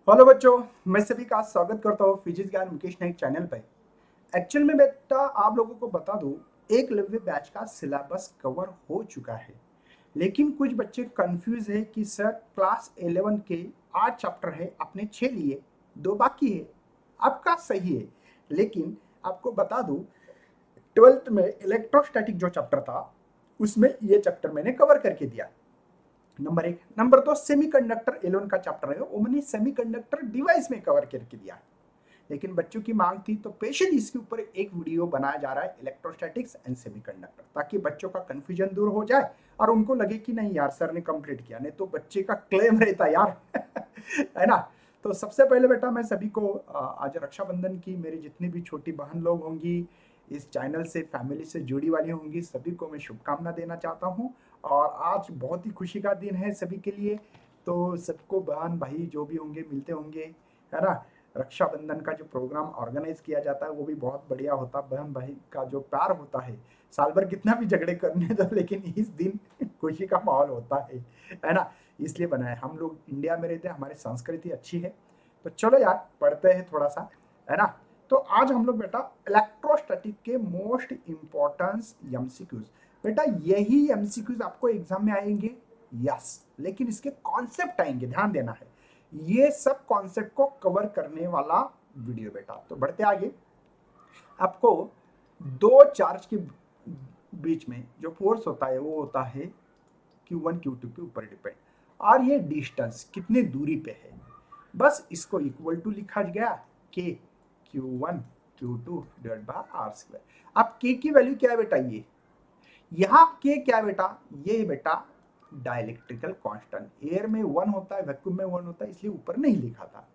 Hello बच्चों, मैं सभी का स्वागत करता हूँ फिजिक्स ज्ञान मुकेश नाइक चैनल पर। एक्चुअल में बेटा आप लोगों को बता दूं, एक लव्य बैच का सिलेबस कवर हो चुका है। लेकिन कुछ बच्चे कंफ्यूज है कि सर क्लास 11 के 8 चैप्टर है, आपने 6 लिए, 2 बाकी है। आपका सही है, लेकिन आपको बता दूं 12th में इलेक्ट्रोस्टैटिक जो चैप्टर था उसमें ये चैप्टर मैंने कवर करके दिया। नंबर 1। नंबर 2, सेमीकंडक्टर 11 का चैप्टर है, वो मैंने सेमीकंडक्टर डिवाइस में कवर करके दिया। लेकिन बच्चों की मांग थी तो स्पेशली इसके ऊपर एक वीडियो बनाया जा रहा है, इलेक्ट्रोस्टैटिक्स एंड सेमीकंडक्टर, ताकि बच्चों का कंफ्यूजन दूर हो जाए और उनको लगे कि नहीं यार सर ने कंप्लीट किया, नहीं तो बच्चे का क्लेम रहता यार है ना। तो सबसे पहले बेटा मैं सभी को आज रक्षाबंधन की मेरी जितनी भी छोटी बहन लोग होंगी, इस चैनल से फैमिली से जुड़ी वाली होंगी, सभी को मैं शुभकामना देना चाहता हूँ। और आज बहुत ही खुशी का दिन है सभी के लिए। तो सबको बहन भाई जो भी होंगे मिलते होंगे, है ना। रक्षाबंधन का जो प्रोग्राम ऑर्गेनाइज किया जाता है वो भी बहुत बढ़िया होता है। बहन भाई का जो प्यार होता है, साल भर कितना भी झगड़े करने दो लेकिन इस दिन खुशी का माहौल होता है ना। इसलिए बनाए, हम लोग इंडिया में रहते हैं, हमारी संस्कृति अच्छी है। तो चलो यार पढ़ते हैं थोड़ा सा, है ना। तो आज हम लोग बेटा इलेक्ट्रोस्टैटिक के मोस्ट इंपॉर्टेंस एमसीक्यूज, बेटा यही एमसीक्यूज आपको एग्जाम में आएंगे। यस, लेकिन इसके कॉन्सेप्ट आएंगे, ध्यान देना है। ये सब कॉन्सेप्ट को कवर करने वाला वीडियो बेटा। तो बढ़ते आगे, आपको दो चार्ज के बीच में जो फोर्स होता है वो होता है Q1 Q2 के ऊपर डिपेंड, और ये डिस्टेंस कितनी दूरी पे है, बस इसको इक्वल टू लिखा गया के Q1 Q2 divide by R square. अब के की वैल्यू क्या है बेटा, ये यहाँ के क्या है बेटा, ये बेटा डाइलेक्ट्रिकल कांस्टेंट, एयर में 1 होता है, वैक्यूम में 1 होता है, इसलिए ऊपर नहीं लिखा था।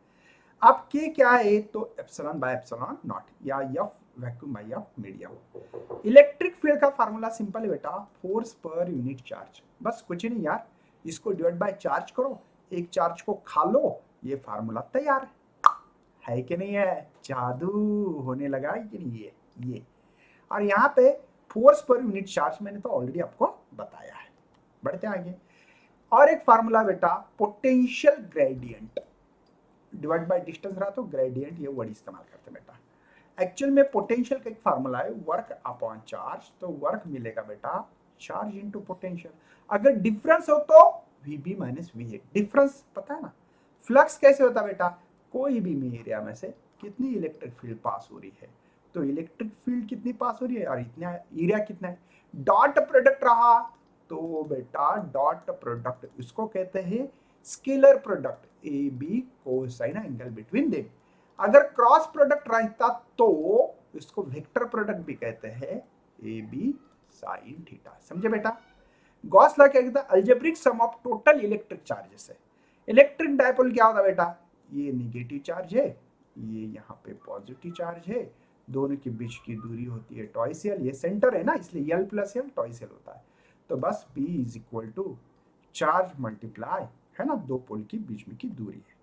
अब के क्या है, तो एप्सिलॉन बाय एप्सिलॉन नॉट, या F vacuum by F medium. Electric field का फार्मूला सिंपल है बेटा, फोर्स पर यूनिट चार्ज, बस कुछ नहीं यार, इसको डिवाइड बाय चार्ज करो, एक चार्ज को खा लो, ये फार्मूला तैयार है कि नहीं है। जादू होने लगा कि नहीं, ये और यहाँ पे फोर्स पर यूनिट चार्ज मैंने तो ऑलरेडी आपको बताया है। बढ़ते आगे, और एक फार्मूला बेटा potential gradient, divide by distance रहा तो ग्रेडियंट, ये वर्ड इस्तेमाल करते हैं बेटा। एक्चुअल में पोटेंशियल का एक फार्मूला है वर्क अपॉन चार्ज, तो वर्क मिलेगा बेटा चार्ज इनटू पोटेंशियल। अगर डिफरेंस हो तो VB minus V A, difference पता है ना। फ्लक्स कैसे होता है बेटा, कोई भी एरिया में से कितनी इलेक्ट्रिक फील्ड पास हो रही है, तो इलेक्ट्रिक फील्ड कितनी पास हो रही है और इतना एरिया कितना है। डॉट प्रोडक्ट रहा तो बेटा डॉट प्रोडक्ट इसको कहते हैं scalar product, A B cosine angle between them. अगर क्रॉस प्रोडक्ट रहता तो इसको वेक्टर प्रोडक्ट भी कहते हैं, ए बी साइन थीटा। समझे बेटा। गॉस लॉ क्या कहता है, algebraic sum of total electric charges है। इलेक्ट्रिक डायपोल क्या होता है बेटा, ये निगेटिव चार्ज है, ये यहाँ पे पॉजिटिव चार्ज है, दोनों के बीच की दूरी होती है टॉइस एल, ये सेंटर है ना इसलिए L plus L twice L होता है। तो बस B is equal to charge multiply, है ना, दो पोल के बीच में की दूरी है।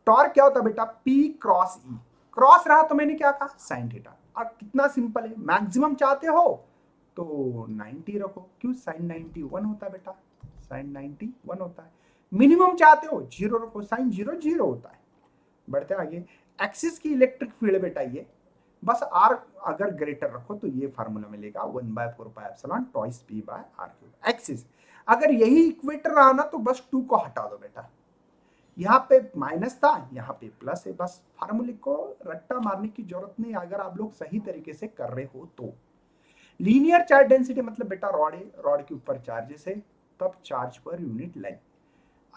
टॉर्क क्या होता है बेटा, पी क्रॉस ई, क्रॉस रहा तो मैंने क्या कहा साइन थीटा। और कितना सिंपल है, मैक्सिमम चाहते हो तो 90 रखो, क्यों साइन 90 1 होता है बेटा, साइन 90 1 होता है। मिनिमम चाहते हो 0 रखो, साइन 0 0 होता है। बढ़ते आगे, एक्सिस की इलेक्ट्रिक फील्ड बेटा ये, बस आर अगर ग्रेटर रखो तो ये फार्मूला मिलेगा 1/4πε times p by r cube. Axis अगर यही इक्वेटर रहा ना तो बस 2 को हटा दो बेटा, यहाँ पे माइनस था यहाँ पे प्लस है, बस फार्मूले को रट्टा मारने की जरूरत नहीं अगर आप लोग सही तरीके से कर रहे हो तो। लीनियर चार्ज डेंसिटी मतलब बेटा रॉड है, रॉड के ऊपर चार्जेस है, तब चार्ज पर यूनिट लेंथ।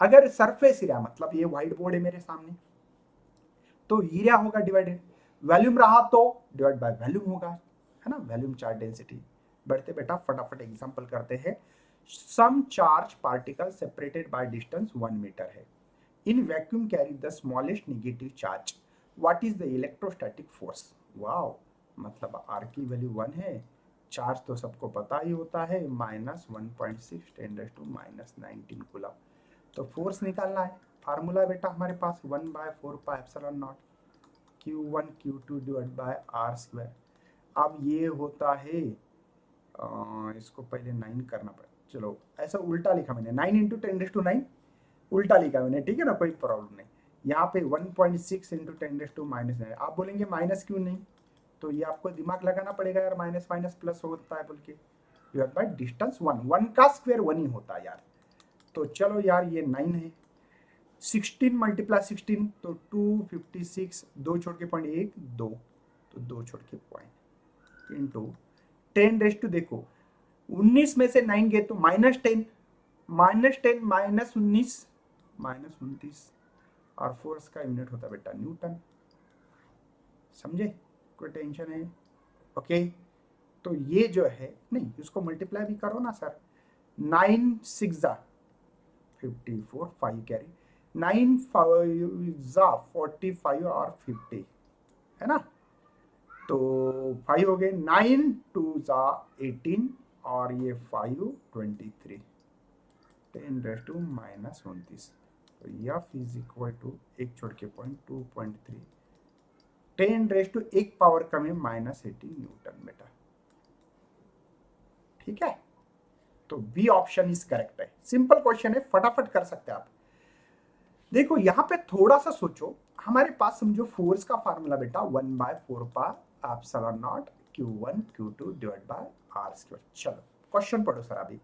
अगर सरफेस एरिया मतलब ये व्हाइट बोर्ड है मेरे सामने, तो एरिया होगा डिवाइडेड, वॉल्यूम रहा तो डिवाइड बाय वॉल्यूम होगा, है ना, वॉल्यूम चार्ज डेंसिटी। बढ़ते बेटा फटाफट एग्जांपल करते हैं। Some charge particle separated by distance 1 metre है, in vacuum carry the smallest negative charge, what is the electrostatic force. Wow, मतलब आर की वैल्यू 1 है, चार्ज तो सबको पता ही होता है -1.6 × 10⁻⁹ कूलम। तो फोर्स निकालना है, फार्मूला बेटा हमारे पास 1/4πε0 Q1 Q2 divide by R square. अब ये होता है इसको पहले 9 करना पड़ेगा, चलो ऐसा उल्टा लिखा मैंने, 9 × 10⁻⁹ उल्टा लिखा मैंने, ठीक है ना, कोई प्रॉब्लम नहीं। यहाँ पे 1.6 इंटू 10⁻⁹ आप बोलेंगे माइनस क्यों नहीं, तो ये आपको दिमाग लगाना पड़ेगा यार, माइनस माइनस प्लस होता है बोल के, डिवाइड बाय डिस्टेंस 1 का स्क्वायर 1 ही होता है यार। तो चलो यार ये 9 है, 16 मल्टीप्लाई 16 तो 256, 2 छोड़ के पॉइंट 1 2, तो 2 छोड़ के पॉइंट इंटू 10⁻, देखो 19 में से 9 गए तो -10, -10 -19 -29, और फोर्स का यूनिट होता है बेटा न्यूटन। समझे, कोई टेंशन है? ओके, तो ये जो है नहीं, इसको मल्टीप्लाई भी करो ना सर, 9 6 जा 54, 5 कैरी, 9 5 जा 45 और 50 है ना, तो 5 हो गए, 9 2 जा 18 और ये 5 23, 10⁻⁻29, तो F इज इक्वल टू एक छोड़ के पॉइंट 2.3, 10⁻1 पावर कम है -18 न्यूटन बेटा। ठीक है, तो बी ऑप्शन इज करेक्ट है। सिंपल क्वेश्चन है, फटाफट कर सकते हैं आप। देखो यहाँ पे थोड़ा सा सोचो, हमारे पास समझो फोर्स का फार्मूला बेटा 1/4πε0 Q1 Q2 divide bye r²। चलो क्वेश्चन पढ़ो सर। अभी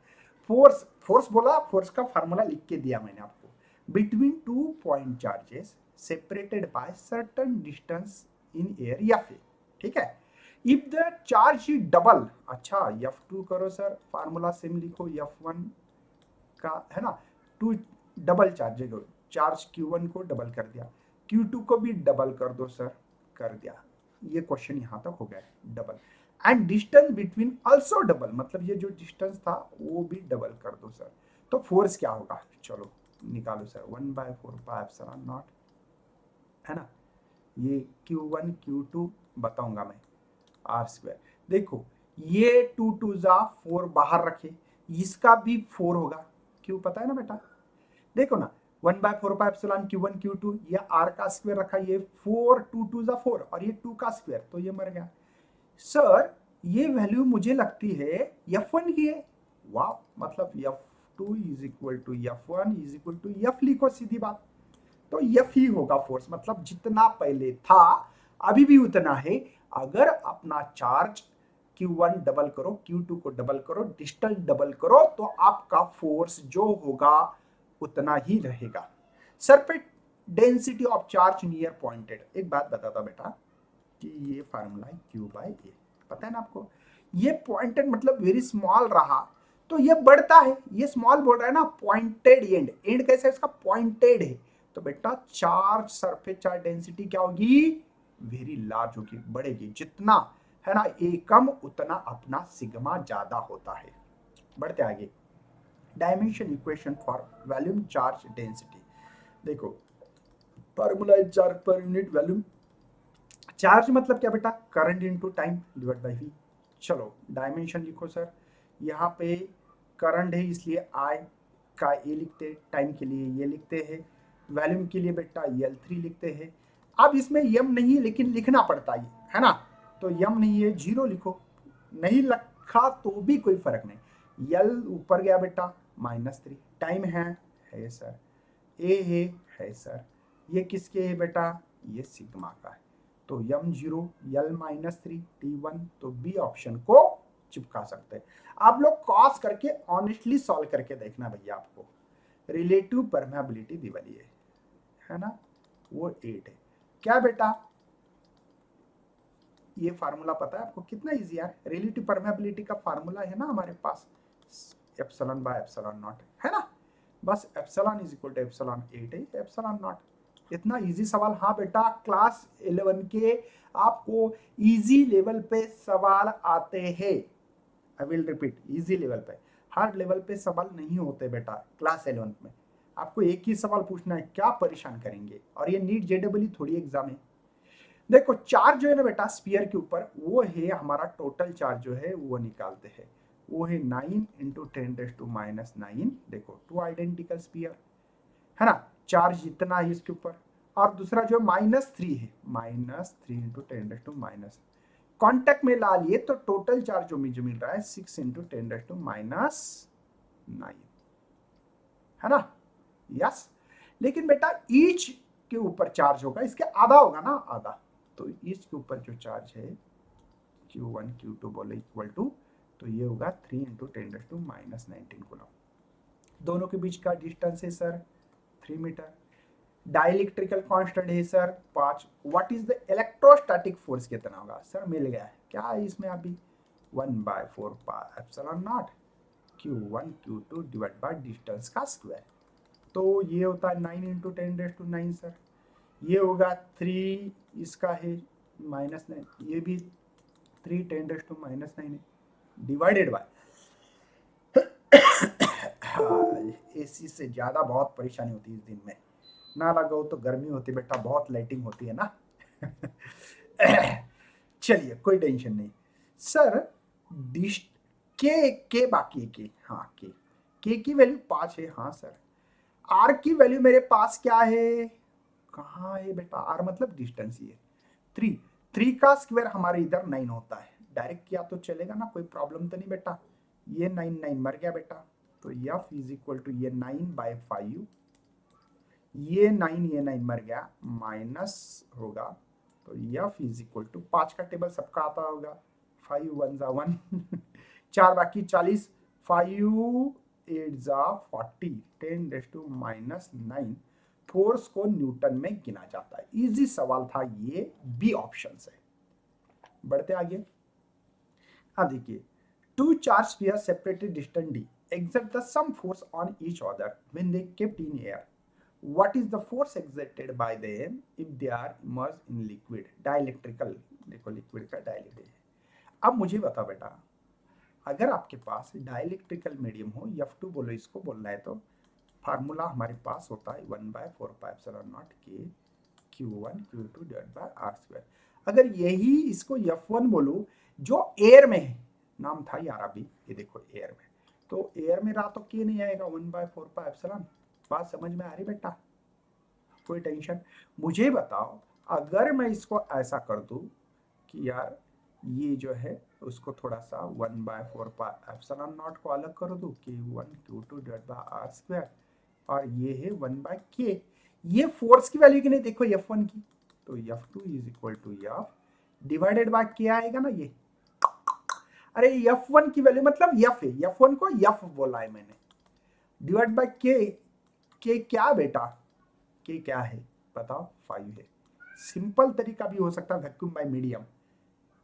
फोर्स बोला, फोर्स का फार्मूला लिख के दिया मैंने आपको, between 2 point charges separated by certain distance in air F। ठीक है, if the charge is double, अच्छा F2 करो सर, फार्मूला सेम लिखो, F1 का है ना, 2 डबल चार्ज Q1 को डबल कर दिया, Q2 को भी डबल कर दो सर, कर दिया। ये क्वेश्चन यहां तक हो गया है double, and distance between also double, मतलब ये जो डिस्टेंस था वो भी डबल कर दो सर। तो फोर्स क्या होगा, चलो निकालो सर, 1/4πε0 है ना, ये Q1 Q2 बताऊंगा मैं, r²। देखो ये 2 2 जा 4 बाहर रखे, इसका भी 4 होगा, क्यों पता है ना बेटा, देखो ना 1/4πε Q1 Q2, ये r का स्क्वायर रखा, ये 4 2 2 जा 4 और ये 2 का स्क्वायर, तो ये मर गया। सर ये वैल्यू मुझे लगती है F1 की है, वाह, मतलब F2 is equal to F1 is equal to F लिखो, सीधी बात, तो F ही होगा फोर्स, मतलब जितना पहले था अभी भी उतना है। अगर अपना चार्ज Q1 डबल करो, Q2 को डबल करो, डिस्टेंस डबल करो, तो आपका फोर्स जो होगा उतना ही रहेगा। Surface density of charge near pointed, एक बात बताता बेटा कि ये फार्मूला है Q/A, पता है ना आपको, ये पॉइंटेड मतलब वेरी स्मॉल रहा तो ये बढ़ता है, ये स्मॉल बोल रहा है ना, पॉइंटेड एंड कैसे है इसका, पॉइंटेड है, तो बेटा चार्ज सरफेस चार्ज डेंसिटी क्या होगी, वेरी लार्ज होगी, बढ़ेगी, जितना है ना ए कम उतना अपना सिग्मा ज्यादा होता है। बढ़ते आगे, dimension equation for volume charge density, देखो formula is charge per unit volume, charge मतलब क्या बेटा, current into time divide by v। चलो डायमेंशन लिखो सर, यहाँ पे करंट है इसलिए I का ए लिखते हैं, टाइम के लिए ये लिखते हैं, वॉल्यूम के लिए बेटा L3 लिखते हैं। अब इसमें m नहीं है लेकिन लिखना पड़ता है ना, तो m नहीं है 0 लिखो, नहीं लिखा तो भी कोई फर्क नहीं, L ऊपर गया बेटा -3, टाइम है सर, ए है सर, ये किसके है बेटा, ये सिग्मा का है, तो m0 L-3 T1, तो बी ऑप्शन को चिपका सकते हैं। आप लोग कॉस करके ऑनेस्टली सॉल्व करके देखना भैया, आपको रिलेटिव परमेबिलिटी दी वाली है ना, वो 8 है क्या बेटा, ये फार्मूला पता है आपको, कितना इजी यार, रिलेटिव परमेबिलिटी का फार्मूला है ना हमारे पास, ε/ε0 है ना, बस epsilon is equal to epsilon 8 है एप्सिलॉन नॉट, इतना इजी सवाल। हाँ बेटा क्लास 11 के आपको इजी लेवल पे सवाल आते हैं, I will repeat, easy level पे, हार्ड लेवल पे सवाल नहीं होते बेटा क्लास 11 में, आपको एक ही सवाल पूछना है, क्या परेशान करेंगे, और ये नीट जेडब्ल्यू थोड़ी एग्जाम है। देखो चार्ज जो है ना बेटा स्फीयर के ऊपर, वो है हमारा टोटल चार्ज जो है वो निकालते हैं, वो है 9 इंटू 10⁻⁹, देखो 2 आइडेंटिकल स्फीयर है ना, चार्ज इतना है इसके ऊपर, और दूसरा जो -3 है, -3 इंटू 10⁻⁻, कॉन्टेक्ट में ला लिए तो टोटल चार्ज जो मुझे मिल रहा है 6 इंटू 10⁻⁹ है ना, यस। लेकिन बेटा ईच के ऊपर चार्ज होगा, इसके आधा होगा ना, आधा। तो इसके ऊपर जो चार्ज है Q1 Q2 बोले इक्वल टू, तो ये होगा 3 इंटू 10⁻⁻19 कूलम। दोनों के बीच का डिस्टेंस है सर 3 मीटर। डाइलेक्ट्रिकल कांस्टेंट है sir 5। What is the electrostatic force कितना होगा सर, मिल गया है क्या है इसमें अभी, 1/4 pi epsilon naught Q1 Q2 divide by distance का स्क्वायर। तो ये होता है 9 इंटू 10⁻9 सर। ये होगा 3, इसका है -9, ये भी 3 10⁻9 है, डिवाइडेड बाय एसी से ज़्यादा बहुत परेशानी होती है इस दिन में, ना लगाओ तो गर्मी होती बेटा, बहुत लाइटिंग होती है ना। चलिए कोई टेंशन नहीं सर। डिश के बाकी के, हाँ के की वैल्यू 5 है, हाँ सर। आर की वैल्यू मेरे पास क्या है, कहाँ है बेटा, आर मतलब डिस्टेंस, ये 3। 3 का स्क्वायर हमारे इधर 9 होता है, डायरेक्ट किया तो चलेगा ना, कोई प्रॉब्लम तो नहीं बेटा। ये 9 मर गया बेटा, तो F इज इक्वल टू ये 9/5, ये 9 मर गया, माइनस होगा, तो F इज इक्वल टू 5 का टेबल सबका आता होगा, 5 1 जा 1 4 बाकी 40, 5 8 जा 40, 10⁻�9 फोर्स को न्यूटन में गिना जाता है। इजी सवाल था ये, बी ऑप्शन है। बढ़ते आगे। अब देखिए, two charge sphere separated distant d exert the sum force on each other when they kept in air. What is the force exerted by them if they are immersed in liquid? Dielectrical, देखो liquid का dielectric है। अब मुझे बता बेटा, अगर आपके पास डाइलेक्ट्रिकल medium हो, F2 बोलो इसको बोलना है, तो फार्मूला हमारे पास होता है 1/4 पाई एप्सिलॉन नॉट के Q1 Q2 divide by R square. अगर यही इसको F1 बोलो जो एयर में है, नाम था यार अभी, ये देखो एयर में, तो एयर में रहा तो के नहीं आएगा, 1/4 पाई एप्सिलॉन। बात समझ में आ रही बेटा, कोई टेंशन। मुझे बताओ, अगर मैं इसको ऐसा कर दूं कि यार ये जो है उसको थोड़ा सा 1/4 पाई एप्सिलॉन नॉट को अलग कर दूं, Q1 Q2 divide by R square, और ये है 1/k, ये फोर्स की वैल्यू की नहीं, देखो F1 की, तो F2 is equal to F divided by k आएगा ना ये। अरे F1 की वैल्यू मतलब F है, F1 को F बोला है मैंने, डिवाइड बाय k क्या बेटा, k क्या है बताओ, 5 है। सिंपल तरीका भी हो सकता है, वैक्यूम बाय मीडियम,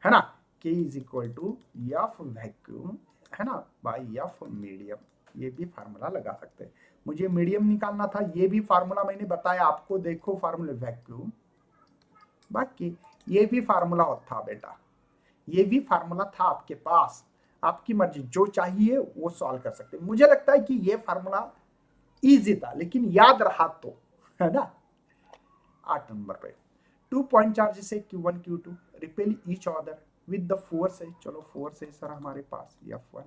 है ना, k is equal to F vacuum, है ना, बाय F मीडियम, ये भी फार्मूला लगा सकते हैं। मुझे मीडियम निकालना था, ये भी फार्मूला मैंने बताया आपको, देखो फार्मूला वैक्यूम, बाकी ये भी फार्मूला था बेटा, ये भी फार्मूला था आपके पास, आपकी मर्जी, जो चाहिए वो सॉल्व कर सकते हैं। मुझे लगता है कि ये फार्मूला इजी था, लेकिन याद रहा तो, है ना। 8 नंबर पे, 2 पॉइंट चार्ज से Q1 Q2 repel each other with the force है, चलो फोर्स है सर हमारे पास F1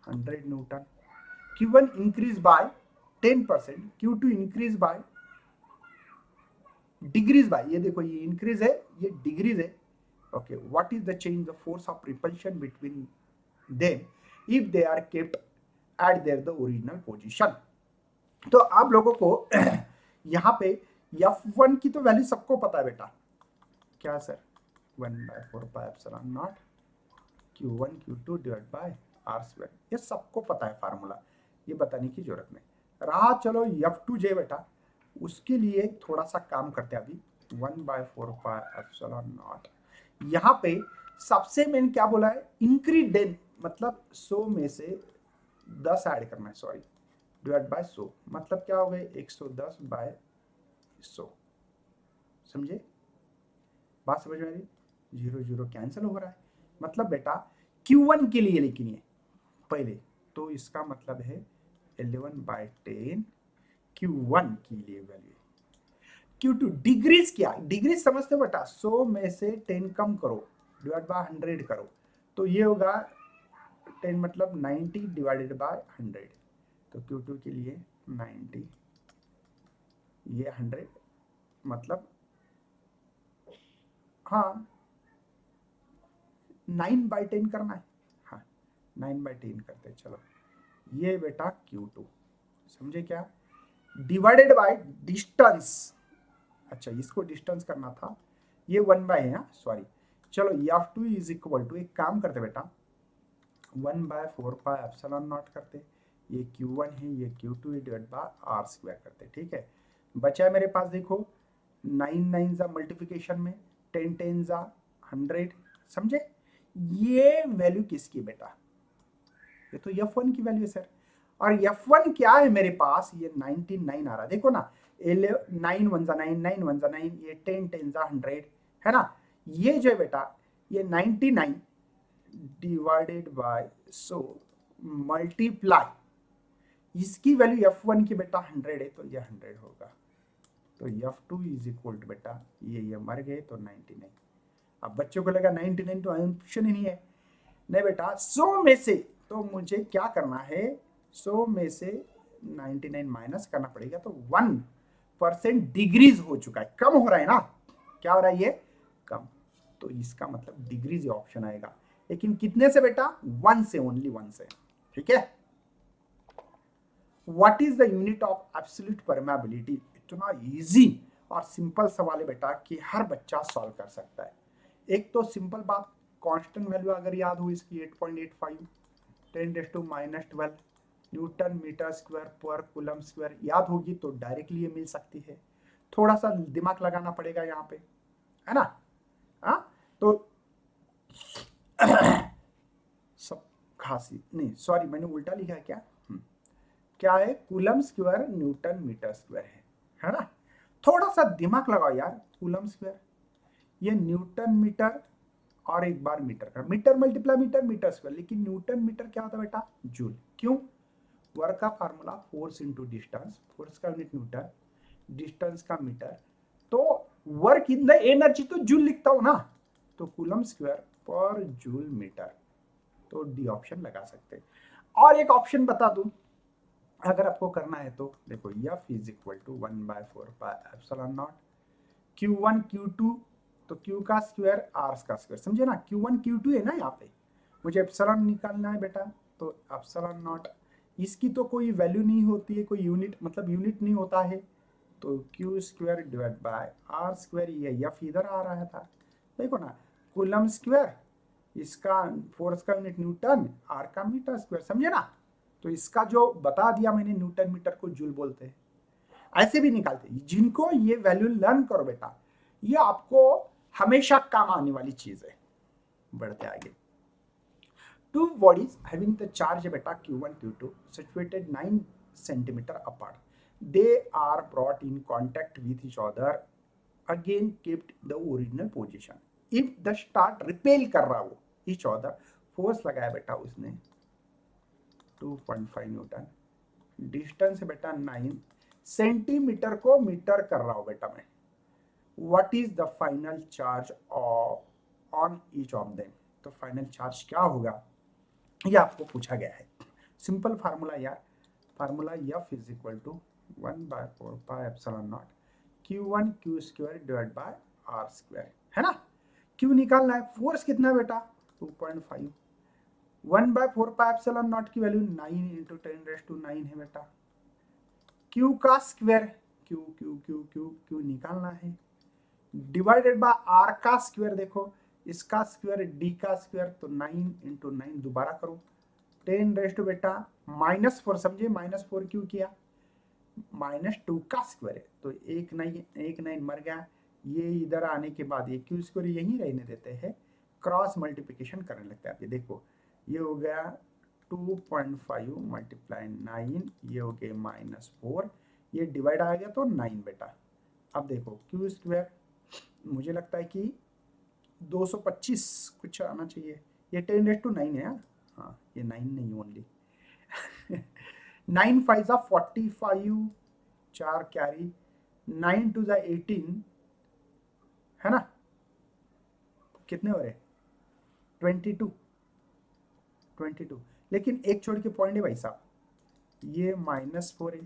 100 newton, Q1 increase by 10%, Q2 increase by decrease by, ये देखो ये इंक्रीज है, ये डिग्रीज है। Okay, what is the change the force of repulsion between them if they are kept at their the original position. तो आप लोगों को यहाँ पे F1 की तो वैल्यू सबको पता है बेटा, क्या sir, 1/4 pi epsilon naught Q1 Q2 divide by R square, ये सबको पता है फार्मूला, ये बताने की जरूरत नहीं रहा। चलो F2J बेटा, उसके लिए थोड़ा सा काम करते हैं अभी, 1/4 पाई एप्सिलॉन नॉट, यहाँ पे सबसे मेन क्या बोला है, इंक्रीज देन, मतलब 100 में से 10 ऐड करना है, सॉरी, डिवाइड बाय 100, मतलब क्या हो गए 110/100, समझे बात, समझ में आ रही, 0 0 कैंसिल हो रहा है, मतलब बेटा Q1 के लिए, लेकिन ये पहले तो इसका मतलब है 11/10 Q1 के लिए वैल्यू। Q2 डिग्रीज, क्या डिग्रीज समझते हो बेटा, 100 में से 10 कम करो, डिवाइड बाय 100 करो, तो ये होगा 10 मतलब 90 डिवाइडेड बाय 100, तो Q2 के लिए 90, ये 100 मतलब, हाँ 9/10 करना है, हाँ 9/10 करते हैं, चलो ये बेटा Q2, समझे क्या, डिवाइडेड बाय डिस्टेंस, अच्छा इसको डिस्टेंस करना था, ये 1/, है सॉरी। चलो F2 इज इक्वल टू, एक काम करते बेटा, 1/4πε0 करते, ये Q1 है, ये Q2 divide by R square करते, ठीक है। बचा है मेरे पास देखो 9 9 जा मल्टीप्लिकेशन में, 10 10 जा 100, समझे। ये वैल्यू किसकी बेटा, ये तो F1 की वैल्यू है सर। और F1 क्या है मेरे पास, ये 99 आ रहा है, देखो ना, 9 1 जा 9, 9 1 जा 9, ये 10 10 जा 100, है ना। ये जो है बेटा, ये 99 डिवाइडेड बाय, सो मल्टीप्लाई, इसकी वैल्यू F1 की बेटा 100 है, तो ये 100 होगा। तो F2 इज इक्वल टू बेटा, ये मर गए तो 99। अब बच्चों को लगा 99 तो ऑप्शन ही नहीं है, नहीं बेटा 100 में से तो मुझे क्या करना है, 100 में से 99 माइनस करना पड़ेगा, तो 1% डिग्रीज हो चुका है, कम हो रहा है ना, क्या हो रहा है ये कम, तो इसका मतलब डिग्रीज ऑप्शन आएगा। लेकिन कितने से बेटा, 1 से, ओनली 1 से, ठीक है। What is the unit of absolute permeability, इतना इजी और सिंपल सवाल है बेटा कि हर बच्चा सॉल्व कर सकता है। एक तो सिंपल बात, कांस्टेंट वैल्यू अगर याद हो इसकी 8.85 10⁻12 न्यूटन मीटर स्क्वायर पर कूलम स्क्वायर याद होगी तो डायरेक्टली ये मिल सकती है। थोड़ा सा दिमाग लगाना पड़ेगा यहाँ पे, है ना। हाँ तो सब खांसी नहीं, सॉरी मैंने उल्टा लिखा है क्या, क्या है, coulomb square newton metre square है ना। थोड़ा सा दिमाग लगाओ यार, कूलम स्क्वायर, ये न्यूटन मीटर और एक बार मीटर का, metre multiply metre, metre square, लेकिन न्यूटन मीटर क्या होता है बेटा, जूल। क्यों, वर्क का formula force into distance, force का यूनिट न्यूटन, डिस्टेंस का मीटर, तो वर्क इन द एनर्जी तो जूल लिखता हूं ना, तो कूलम स्क्वायर पर जूल मीटर, तो डी ऑप्शन लगा सकते हैं। और एक ऑप्शन बता दूं अगर आपको करना है तो, देखो F is equal to 1/4πε0 Q1 Q2, तो Q का स्क्वायर R का स्क्वायर, समझे ना, Q1 Q2 है ना, यहाँ पे मुझे एप्सिलॉन निकालना है बेटा, तो एप्सिलॉन नॉट, इसकी तो कोई वैल्यू नहीं होती है, कोई यूनिट मतलब यूनिट नहीं होता है, तो Q square divide by R square, ये F इधर आ रहा था, देखो ना, कूलम स्क्वायर, इसका फोर्स का यूनिट न्यूटन, R का मीटर स्क्वायर, समझे ना। तो इसका जो बता दिया मैंने, न्यूटन मीटर को जूल बोलते हैं, ऐसे भी निकालते हैं। जिनको ये वैल्यू लर्न करो बेटा, ये आपको हमेशा काम आने वाली चीज है। बढ़ते आगे, two bodies having the charge beta Q1 Q2 situated 9 centimeter apart, they are brought in contact with each other, again kept the original position, if the start repel कर रहा वो each other, फोर्स लगाया बेटा उसने 2.5 Newton, distance है बेटा 9 centimetre को metre कर रहा हूं बेटा मैं, what is the final charge on each of them, तो फाइनल चार्ज क्या होगा ये आपको पूछा गया है। सिंपल फार्मूला यार, formula F is equal to 1/4πε0 Q1 Q square divide by R square, है ना। Q निकालना है, फोर्स कितना है बेटा 2.5, 1/4πε0 की वैल्यू 9 इंटू 10⁻9 है बेटा, Q का square, Q Q Q Q Q निकालना है, डिवाइडेड बाय R का स्क्वायर, देखो इसका स्क्वायर D का स्क्वायर, तो 9 इंटू 9 दोबारा करो, 10 बेटा -4, समझे, -4 क्यों किया, -2 का स्क्वायर है, तो एक 9 मर गया, ये इधर आने के बाद ये Q स्क्वायर यहीं रहने देते हैं, क्रॉस मल्टीप्लिकेशन करने लगता है। ये देखो ये हो गया 2.5 मल्टीप्लाई 9, ये हो गया -4, ये डिवाइड आ गया तो 9 बेटा। अब देखो Q स्क्वायर मुझे लगता है कि 225 कुछ आना चाहिए, ये 10⁻9 है, हाँ ये 9 नहीं ओनली 9 5 जा 45, 4 कैरी, 9 2 जा 18, है ना, कितने हो रहे 22, लेकिन एक छोड़ के पॉइंट है भाई साहब, ये -4 है,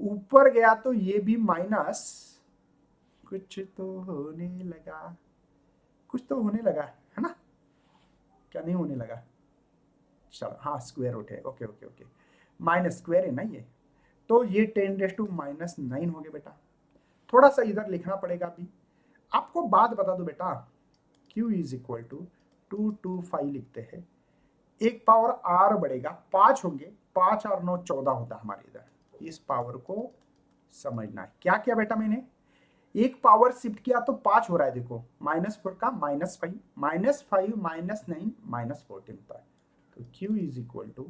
ऊपर गया तो ये भी माइनस, कुछ तो होने लगा, कुछ तो होने लगा, है ना, क्या नहीं होने लगा, चलो हाँ स्क्वायर रूट है, okay okay okay, minus square है ना ये, तो ये 10⁻9 हो गया बेटा। थोड़ा सा इधर लिखना पड़ेगा अभी। आपको बात बता दो बेटा, Q इज इक्वल टू 225 लिखते हैं, एक पावर R बढ़ेगा, 5 होंगे, 5 और 9 14 होता है हमारे इधर। इस पावर को समझना है। क्या किया बेटा मैंने, एक पावर शिफ्ट किया तो 5 हो रहा है, देखो -4 का -5, -5 -9 -14 होता है। तो Q इज इक्वल टू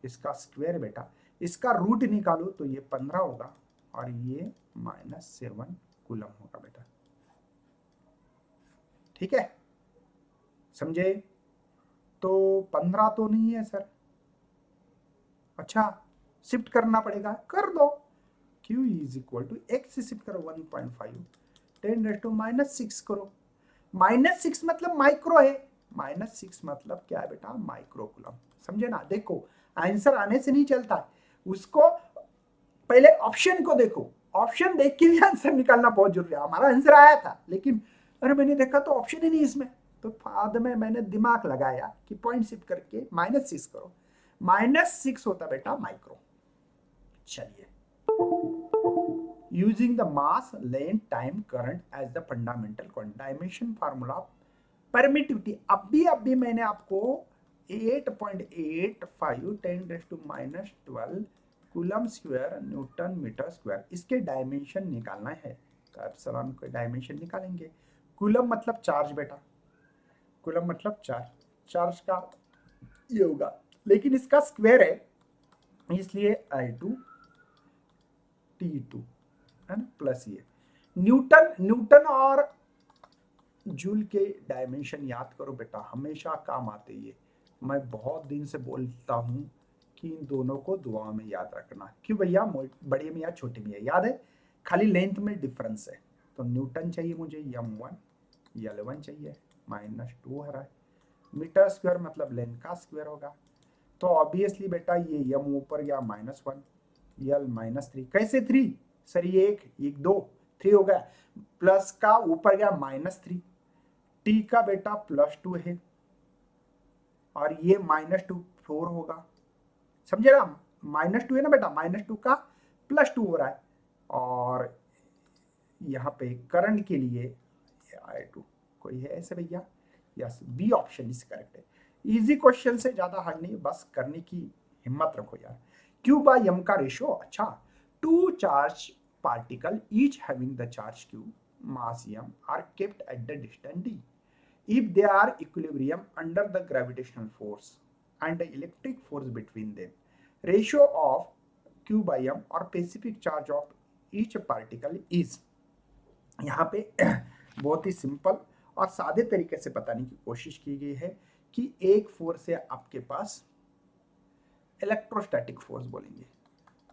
इसका स्क्वायर बेटा, इसका रूट निकालो तो ये 15 होगा और ये -7 कूलम होगा बेटा। ठीक है, समझे? तो 15 तो नहीं है सर, अच्छा शिफ्ट करना पड़ेगा, कर दो। Q is equal to x से शिफ्ट करो 1.5, 10⁻⁻6 करो। -6 मतलब माइक्रो है, -6 मतलब क्या है बेटा, माइक्रो कूलम। समझे ना? देखो आंसर आने से नहीं चलता है, उसको पहले ऑप्शन को देखो, ऑप्शन देख के भी आंसर निकालना बहुत जरूरी है। हमारा आंसर आया था लेकिन अरे मैंने देखा तो ऑप्शन ही नहीं इसमें, तो बाद में मैंने दिमाग लगाया कि पॉइंट शिफ्ट करके -6 करो, -6 होता बेटा माइक्रो। चलिए, using the mass, length, time, current as the fundamental dimension formula, permittivity। अभी मैंने आपको 8.85 10⁻⁻12 coulomb square newton metre square इसके डायमेंशन निकालना है। तो एप्सिलॉन के डायमेंशन निकालेंगे। कूलम मतलब चार्ज बेटा, कूलम मतलब चार्ज, चार्ज का ये होगा, लेकिन इसका स्क्वायर है इसलिए I2 T2 है ना, प्लस ये न्यूटन। न्यूटन और जूल के डायमेंशन याद करो बेटा, हमेशा काम आते ये। मैं बहुत दिन से बोलता हूं कि इन दोनों को दुआ में याद रखना। क्यों भैया, बड़े में या छोटे में याद है, खाली लेंथ में डिफरेंस है। तो न्यूटन चाहिए मुझे m1, L1 चाहिए, -2 हो रहा है, मीटर स्क्वायर मतलब लेंथ का स्क्वायर होगा। तो ऑब्वियसली बेटा ये m ऊपर गया -1, L -3, कैसे 3 सर, ये एक 2 3 हो गया, प्लस का ऊपर गया -3, टी का बेटा +2 है और ये -2 4 होगा। समझे ना, -2 है ना बेटा, -2 का +2 हो रहा है। और यहाँ पे करंट के लिए I2 कोई है ऐसे भैया? Yes, B option is correct है। इजी क्वेश्चन से ज्यादा हार्ड नहीं, बस करने की हिम्मत रखो यार। Q बाय M का रेशियो, अच्छा, two charge particle each having the charge Q, mass M are kept at the distance d if they are equilibrium under the gravitational force and the electric force between them. Ratio of Q by M or specific charge of each particle is। यहाँ पे बहुत ही simple और सादे तरीके से बताने की कोशिश की गई है कि एक फोर्स है आपके पास, इलेक्ट्रोस्टैटिक फोर्स बोलेंगे,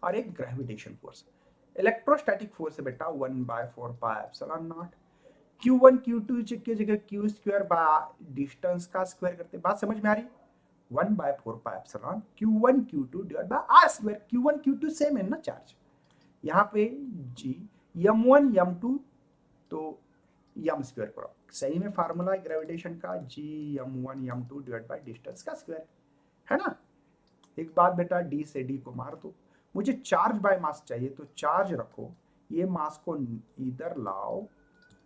और एक ग्रेविटेशन फोर्स। इलेक्ट्रोस्टैटिक फोर्स है बेटा 1/4 pi epsilon naught, Q1 Q2 की जगह Q स्क्वायर बाय डिस्टेंस का स्क्वायर करते, बात समझ में आ रही? 1/4 pi epsilon Q1 Q2 divide by R square. Q1 Q2 same है ना चार्ज, यहाँ पे G M1 M2 तो M स्क्वायर करो, सही में फार्मूला है ग्रेविटेशन का G M1 M2 divide by distance का स्क्वायर, है ना। एक बात बेटा, D से D को मार दो, मुझे चार्ज बाय मास चाहिए तो चार्ज रखो, ये मास को इधर लाओ,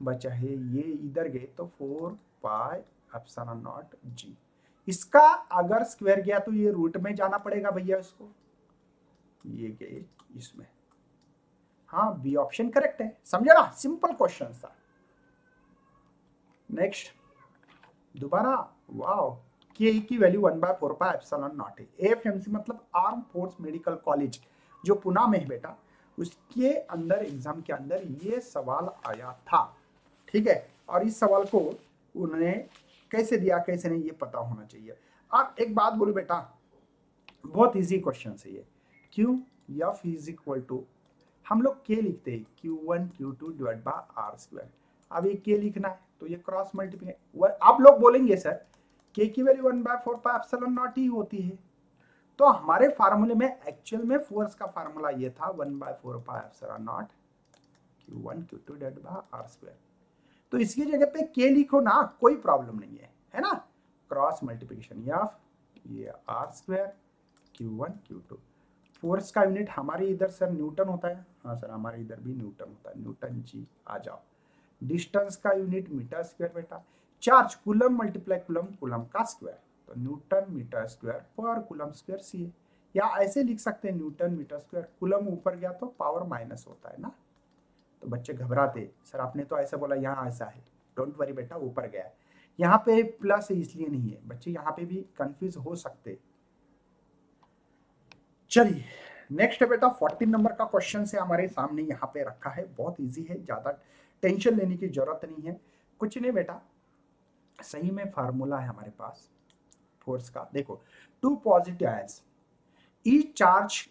बचा है ये इधर गए तो 4 पाई एप्सिलॉन नॉट G। इसका अगर स्क्वायर गया तो ये रूट में जाना पड़ेगा भैया, इसको ये गए इसमें। हाँ, बी ऑप्शन करेक्ट है, समझे ना, सिंपल क्वेश्चन था। नेक्स्ट दोबारा, वाओ, के की वैल्यू 1/4 पाई एप्सिलॉन नॉट है। एएफएमसी मतलब आर्म फोर्स मेडिकल कॉलेज जो पुणे में है बेटा, उसके अंदर एग्जाम के अंदर ये सवाल आया था, ठीक है। और इस सवाल को उन्होंने कैसे दिया कैसे नहीं ये पता होना चाहिए। और एक बात बोलूं बेटा, बहुत इजी क्वेश्चन है ये। Q F is equal to, हम लोग के लिखते हैं Q1 Q2 divide by R square. अब ये के लिखना है तो ये क्रॉस मल्टीप्लाई, आप लोग बोलेंगे सर के की वैल्यू 1/4 पाई एप्सिलॉन नॉट ही होती है, तो हमारे फार्मूले में एक्चुअल में फोर्स का फार्मूला ये था 1/4 pi epsilon naught Q1 Q2 divide by R square. तो इसकी जगह पे के लिखो ना, कोई प्रॉब्लम नहीं है ना। क्रॉस मल्टीप्लिकेशन या ये R square Q1 Q2, force का यूनिट हमारे इधर सर न्यूटन होता है, हाँ सर, हमारे इधर भी न्यूटन होता है, न्यूटन जी आ जाओ। डिस्टेंस का यूनिट मीटर स्क्वायर बेटा। Charge coulomb multiply coulomb, coulomb का स्क्वायर, तो न्यूटन मीटर स्क्वायर पर कूलम स्क्वायर सी है। या ऐसे लिख सकते हैं न्यूटन मीटर स्क्वायर, कूलम ऊपर गया तो पावर माइनस होता है ना, तो बच्चे घबराते, सर आपने तो ऐसा बोला, यहाँ ऐसा है। डोंट वरी बेटा, ऊपर गया है, यहाँ पे प्लस है इसलिए नहीं है। बच्चे यहाँ पे भी कंफ्यूज हो सकते। चलिए नेक्स्ट है बेटा 14 नंबर का क्वेश्चन से हमारे सामने यहाँ पे रखा है, बहुत इजी है, ज्यादा टेंशन लेने की जरूरत नहीं है। कुछ नहीं बेटा, सही में फार्मूला है हमारे पास फोर्स का। देखो, two positive ions each charge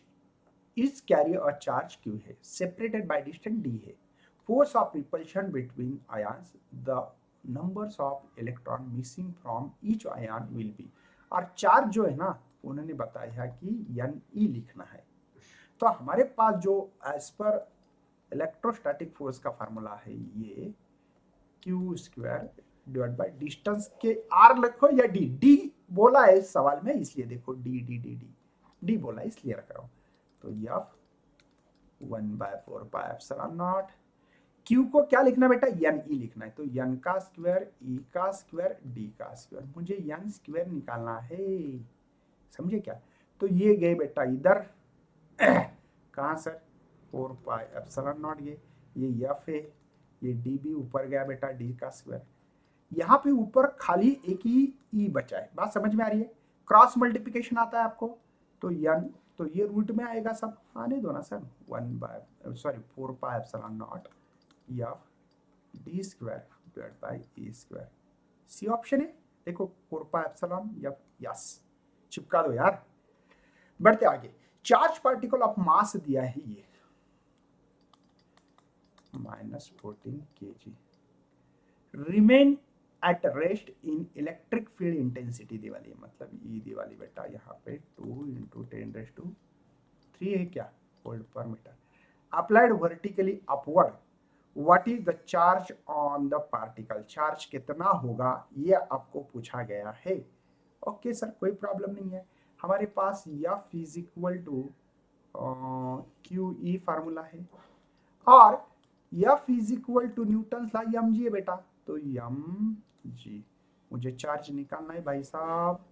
is carry a charge Q है, सेपरेटेड बाय डिस्टेंस डी है। Force of repulsion between ions, the numbers of electron missing from each ion will be. और charge जो है ना, उन्होंने बताया कि एन ई लिखना है। तो हमारे पास जो एज पर इलेक्ट्रोस्टैटिक फोर्स का फार्मूला है, ये Q square divide by distance के आर लिखो या डी, डी बोला है इस सवाल में इसलिए देखो D D D D D बोला इसलिए रख रहा हूं। तो एफ 1/4πε0। क्यू को क्या लिखना बेटा, एन ई लिखना है, तो एन का स्क्वायर, ई का स्क्वायर, डी का स्क्वायर। मुझे एन स्क्वायर निकालना है, समझे क्या। तो ये गए बेटा इधर कहाँ सर, 4πε0 ये एफ है, ये डी भी ऊपर गया बेटा, डी का स्क्वायर। यहाँ पे ऊपर खाली एक ही ई बचा है, बात समझ में आ रही है। क्रॉस मल्टीप्लिकेशन आता है आपको, तो एन, तो ये रूट में आएगा सब, आने दो ना sir, 4πε0 F D square divide by E square, C option है। देखो 4πε एफ, यस, चिपका दो यार। बढ़ते आगे, चार्ज पार्टिकल ऑफ मास दिया है ये -14 kg, remain at rest in electric field intensity दी वाली है, मतलब ई दी वाली बेटा, यहाँ पे 2 × 10⁻³ है क्या, वोल्ट पर metre. Applied vertically upward, what is the charge on the particle, charge कितना होगा ये आपको पूछा गया है। ओके सर, कोई प्रॉब्लम नहीं है। हमारे पास F is equal to Q E formula है, और F is equal to newton law M G है बेटा, तो एम जी। मुझे चार्ज निकालना है भाई साहब,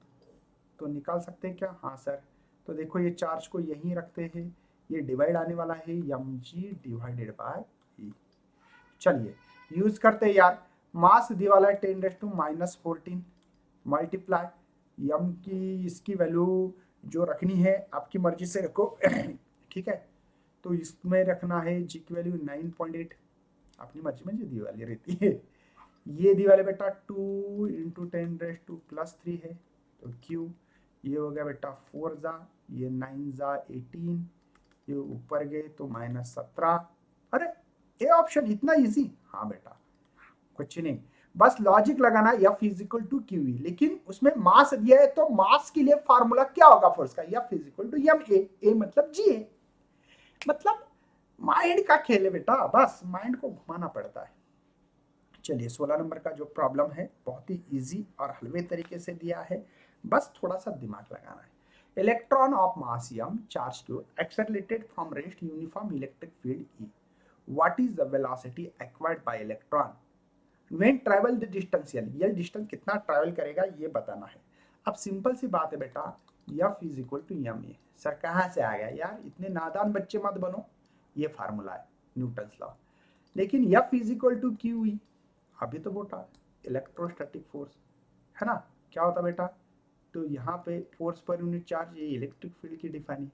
तो निकाल सकते हैं क्या, हाँ सर। तो देखो ये चार्ज को यहीं रखते हैं, ये डिवाइड आने वाला है एम जी डिवाइडेड बाय ई। चलिए यूज करते हैं यार, मास दी वाला है 10⁻⁻14 मल्टीप्लाई एम की, इसकी वैल्यू जो रखनी है आपकी मर्जी से रखो ठीक है। तो इसमें रखना है जी की वैल्यू 9.8, अपनी मर्जी में जो दी वाली रहती है। ये दी वाले बेटा 2 × 10⁻³ है, तो क्यू, ये हो गया बेटा 4 जा, ये 9 जा 18, ये ऊपर गए तो -17। अरे ये ऑप्शन इतना इजी, हाँ बेटा कुछ नहीं, बस लॉजिक लगाना F is equal to Q E, लेकिन उसमें मास दिया है तो मास के लिए फार्मूला क्या होगा फोर्स का, F is equal to M A मतलब जी है, मतलब माइंड का खेल है बेटा, बस माइंड को घुमाना पड़ता है। चलिए 16 नंबर का जो प्रॉब्लम है बहुत ही इजी और हलवे तरीके से दिया है, बस थोड़ा सा दिमाग लगाना है। Electron of mass m charge q accelerated from rest uniform electric field E, what is the velocity acquired by electron when travel the distance L, ये डिस्टेंस कितना ट्रैवल करेगा ये बताना है। अब सिंपल सी बात है बेटा, F is equal to M A. Sir कहाँ से आ गया यार, इतने नादान बच्चे मत बनो, ये फार्मूला है न्यूटन्स लॉ। लेकिन F is equal to Q E, अभी तो बोटा इलेक्ट्रोस्टैटिक फोर्स है ना, क्या होता बेटा, तो यहाँ पे फोर्स पर यूनिट चार्ज, ये इलेक्ट्रिक फील्ड की डिफाइनिंग,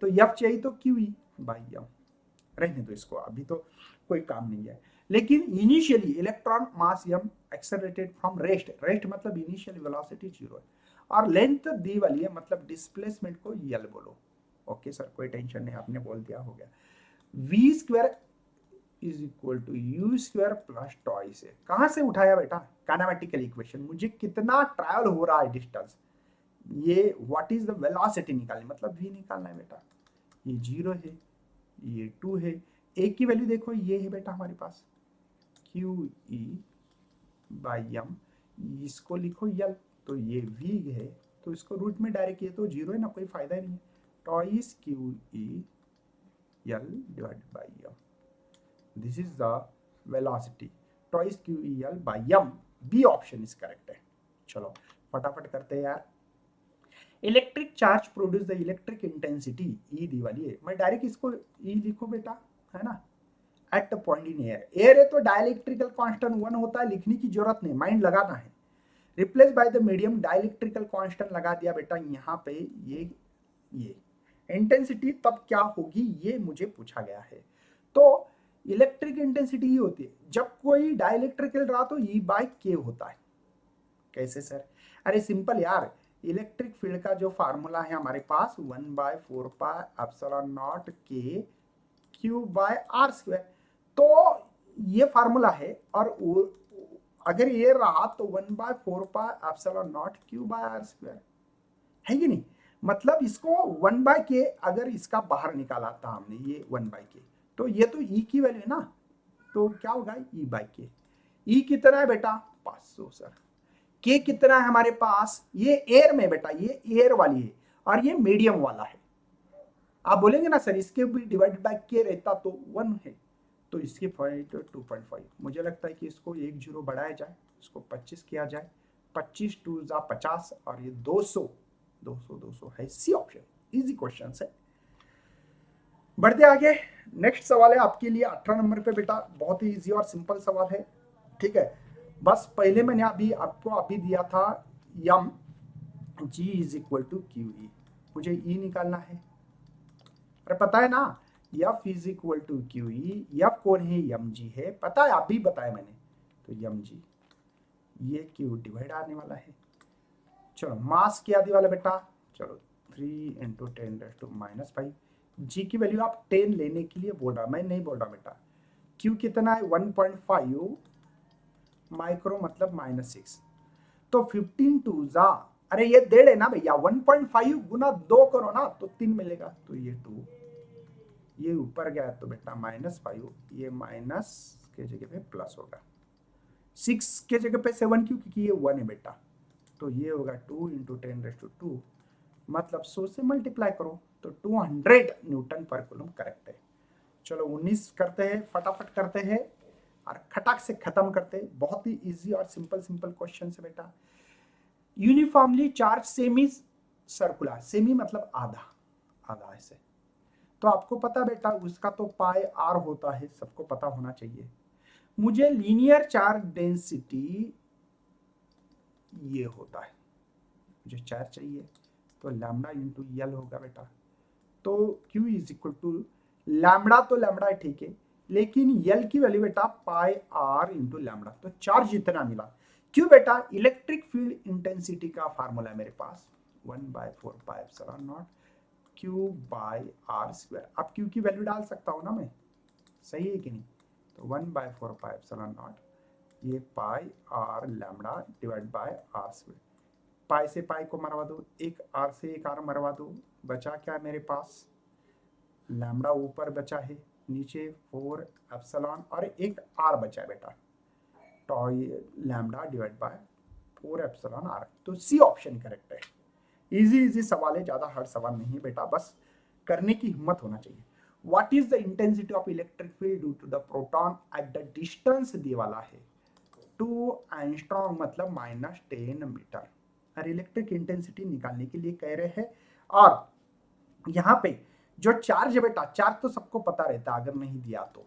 तो F चाहिए तो क्यू ई बाई एम, रहने दो इसको, अभी तो कोई काम नहीं है। लेकिन initially electron mass m accelerated from rest, rest मतलब इनिशियल वेलोसिटी 0 है, और लेंथ दी वाली है, मतलब डिस्प्लेसमेंट को L बोलो। ओके सर, कोई टेंशन नहीं, आपने बोल दिया, हो गया। v square is equal to U square plus टॉय से, कहां से उठाया बेटा, काइनेमेटिकल इक्वेशन, मुझे कितना ट्रैवल हो रहा है डिस्टेंस, ये व्हाट इज द वेलोसिटी निकालनी, मतलब v निकालना है बेटा। ये 0 है, ये 2 है, एक की वैल्यू देखो ये है बेटा हमारे पास क्यू ई बाई एम, इसको लिखो यल, तो ये v है, तो इसको रूट में डायरेक्ट, ये तो 0 है ना, कोई फायदा नहीं है। Twice Q E L divided by m. This is the velocity, twice QEL by m. B option is correct है। चलो फटाफट करते हैं यार। Electric charge produce the electric intensity, E दी वाली है, मैं डायरेक्ट इसको ई लिखूं बेटा, है ना, at the point in air. Air है तो डाइलेक्ट्रिकल कांस्टेंट 1 होता है, लिखने की जरूरत नहीं, माइंड लगाना है। Replace by the medium, dielectrical constant लगा दिया बेटा यहाँ पे, ये इंटेंसिटी तब क्या होगी ये मुझे पूछा गया है। तो इलेक्ट्रिक इंटेंसिटी ये होती है जब कोई डाइलेक्ट्रिकल रहा तो ई बाय के होता है। कैसे सर? अरे सिंपल यार, इलेक्ट्रिक फील्ड का जो फार्मूला है हमारे पास 1/4πε0 के क्यू बाय आर स्क्वायर, तो ये फार्मूला है। और अगर ये रहा तो 1/4πε0 क्यू बाय आर स्क्वायर है कि नहीं। मतलब इसको 1/k अगर इसका बाहर निकाला था हमने, ये 1/k, तो ये तो ई की वैल्यू है ना, तो क्या होगा E/k। ई कितना है बेटा 500 सर। के कितना है हमारे पास, ये एयर में बेटा, ये एयर वाली है और ये मीडियम वाला है। आप बोलेंगे ना सर इसके भी डिवाइडेड बाय के रहता तो 1 है, तो इसकी 2.5। मुझे लगता है कि इसको 1 0 बढ़ाया जाए, इसको 25 किया जाए, 25 2 जा 50 और ये 200 है। सी ऑप्शन, इजी क्वेश्चन है। बढ़ते आगे, नेक्स्ट सवाल है आपके लिए 18 नंबर पे बेटा, बहुत ही इजी और सिंपल सवाल है, ठीक है। बस पहले मैंने आपको दिया था M G is equal to Q E, मुझे ई निकालना है। अरे पता है ना, F is equal to Q E, F कौन है, यम जी है, पता है, अभी बताया मैंने। तो यम जी, ये क्यू डिवाइड आने वाला है। चलो मास क्या आने वाला बेटा, चलो 3 × 10⁻⁵। जी की वैल्यू आप 10 लेने के लिए बोल रहा, मैं नहीं बोल रहा बेटा। क्यू कितना है 1.5 माइक्रो, मतलब -6, तो 15 2 जा, अरे ये 1.5 है ना भैया, 1.5 गुना 2 करो ना तो 3 मिलेगा, तो ये 2, ये ऊपर गया तो बेटा -5, ये माइनस के जगह पे प्लस होगा, 6 के जगह पे 7 क्यों, क्योंकि ये 1 है बेटा, तो ये होगा 2 × 10⁻², मतलब 100 से मल्टीप्लाई करो तो 200 न्यूटन पर कूलम करेक्ट है। चलो 19 करते हैं, फटाफट करते हैं और खटाक से खत्म करते हैं। बहुत ही इजी और सिंपल क्वेश्चन है बेटा। Uniformly charge semi circular, semi मतलब आधा ऐसे, तो आपको पता बेटा उसका तो पाई आर होता है, सबको पता होना चाहिए। मुझे लीनियर चार्ज डेंसिटी ये होता है, मुझे चार्ज चाहिए तो लैम्डा इंटू यल होगा बेटा। तो Q is equal to lambda, तो लैम्डा ठीक है, लेकिन यल की वैल्यू बेटा पाई आर इंटू लैम्डा, तो चार्ज इतना मिला। क्यों बेटा, इलेक्ट्रिक फील्ड इंटेंसिटी का फार्मूला है मेरे पास 1/4πε0 Q बाय आर स्क्वायर। अब Q की वैल्यू डाल सकता हूँ ना मैं, सही है कि नहीं, तो 1/4πε0 ये pi R lambda divide by R square. Pi से पाई को मरवा दो, एक आर से एक आर मरवा दो, बचा क्या मेरे पास, लैम्डा ऊपर बचा है, नीचे 4 एप्सिलॉन और एक आर बचा है बेटा, तो ये lambda divide by 4 epsilon R, तो सी ऑप्शन करेक्ट है। इजी सवाल है, ज्यादा हार्ड सवाल नहीं है बेटा, बस करने की हिम्मत होना चाहिए। What is the intensity of electric field due to the proton at the distance दिए वाला है 2 एंगस्ट्रॉम, मतलब -10 मीटर। और इलेक्ट्रिक इंटेंसिटी निकालने के लिए कह रहे हैं। और यहाँ पे जो चार्ज है बेटा, चार्ज तो सबको पता रहता है, अगर नहीं दिया तो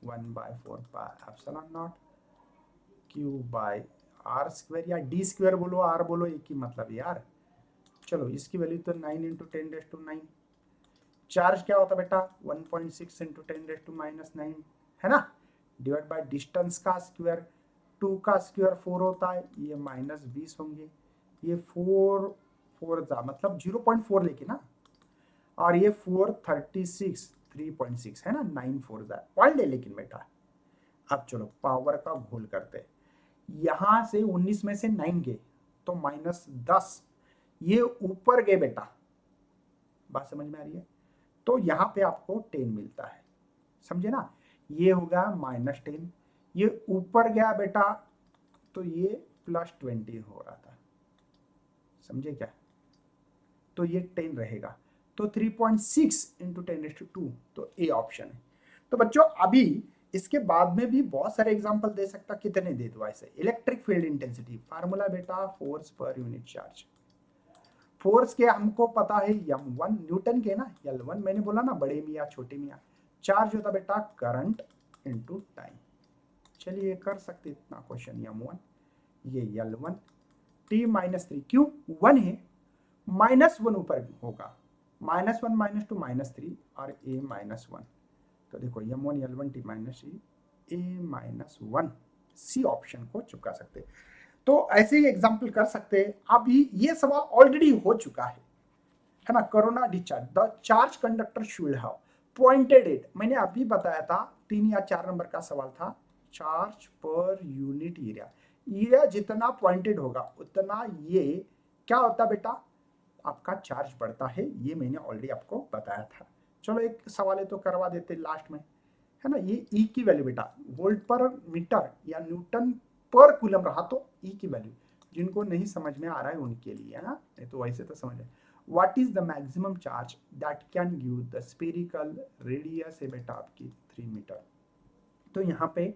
1/4πε0 Q बाय आर स्क्वायर, या डी स्क्वायर बोलो आर बोलो, एक ही मतलब यार। चलो इसकी वैल्यू तो 9 × 10⁻⁹। चार्ज क्या होता बेटा 1.6 × 10⁻⁻9 है ना, डिवाइड बाय डिस्टेंस का स्क्वायर, 2 का स्क्वायर 4 होता है, ये -20 होंगे, ये 4 4 जा मतलब 0.4 लेके ना, और ये 436 3.6 है ना, 9 4 जा पॉइंट है लेकिन बेटा। अब चलो पावर का घोल करते हैं, यहां से 19 में से 9 गए तो -10, ये ऊपर गए बेटा, बात समझ में आ रही है। तो यहाँ पे आपको 10 मिलता है, समझे ना, ये होगा -10, ये ऊपर गया बेटा तो ये +20 हो रहा था, समझे क्या, तो ये 10 रहेगा। तो 3.6 इंटू 10⁻², तो ए ऑप्शन है। तो बच्चों अभी इसके बाद में भी बहुत सारे एग्जांपल दे सकता, कितने दे दो ऐसे। इलेक्ट्रिक फील्ड इंटेंसिटी फार्मूला बेटा force per unit charge. Force के हमको पता है m1 न्यूटन के ना, L1 मैंने बोला ना बड़े मियाँ छोटे मियाँ। चार्ज होता बेटा करंट इनटू टाइम। चलिए कर सकते इतना क्वेश्चन। m1 ये L1 t-3 क्यों 1 है, -1 ऊपर होगा, -1 -2 -3 और a -1। तो देखो m1 L1 t-3 a-1 C option को चिपका सकते। तो ऐसे ही एग्जाम्पल कर सकते हैं। अभी ये सवाल ऑलरेडी हो चुका है ना। Corona discharge the charge conductor should have pointed it, मैंने अभी बताया था 3 या 4 नंबर का सवाल था। Charge per unit area, area जितना पॉइंटेड होगा उतना ये क्या होता बेटा, आपका चार्ज बढ़ता है। ये मैंने ऑलरेडी आपको बताया था। चलो एक सवाल है तो करवा देते लास्ट में, है ना। ये ई की वैल्यू बेटा वोल्ट पर मीटर या न्यूटन पर कूलम रहा तो ई की वैल्यू, जिनको नहीं समझ में आ रहा है उनके लिए, है ना, नहीं तो वैसे तो समझ है। What is the maximum charge that can give the spherical radius है बेटा आपकी 3 मीटर। तो यहाँ पे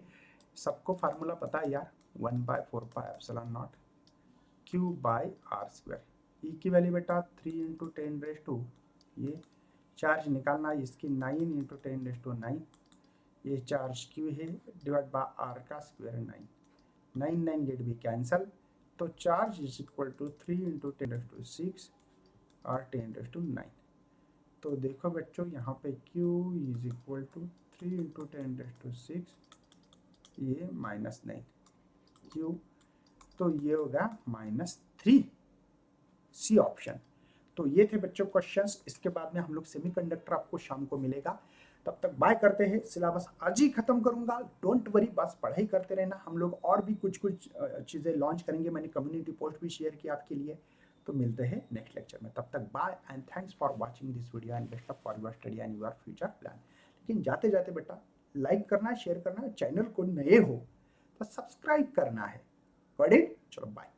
सबको फार्मूला पता है यार, 1/4πε0 Q/r²। ई की वैल्यू बेटा 3 × 10⁻², ये चार्ज निकालना इसकी 9 × 10⁻⁹, ये चार्ज Q है डिवाइड बाय r का स्क्वायर 9 9 गेट भी कैंसल। तो चार्ज इज इक्वल टू 3 × 10⁻⁶ और 10⁻⁹। तो देखो बच्चों यहाँ पे Q इज इक्वल टू 3 × 10⁻⁶, ये -9 Q, तो ये होगा -3 सी ऑप्शन। तो ये थे बच्चों क्वेश्चंस। इसके बाद में हम लोग सेमीकंडक्टर आपको शाम को मिलेगा। तब तक बाय करते हैं। सिलेबस आज ही खत्म करूंगा, डोंट वरी, बस पढ़ाई करते रहना। हम लोग और भी कुछ चीज़ें लॉन्च करेंगे, मैंने कम्युनिटी पोस्ट भी शेयर किया आपके लिए। तो मिलते हैं नेक्स्ट लेक्चर में, तब तक bye and thanks for watching this video and best of for your study and your future plan. लेकिन जाते जाते बेटा लाइक करना है, शेयर करना है, चैनल को नए हो तो सब्सक्राइब करना है। चलो बाय।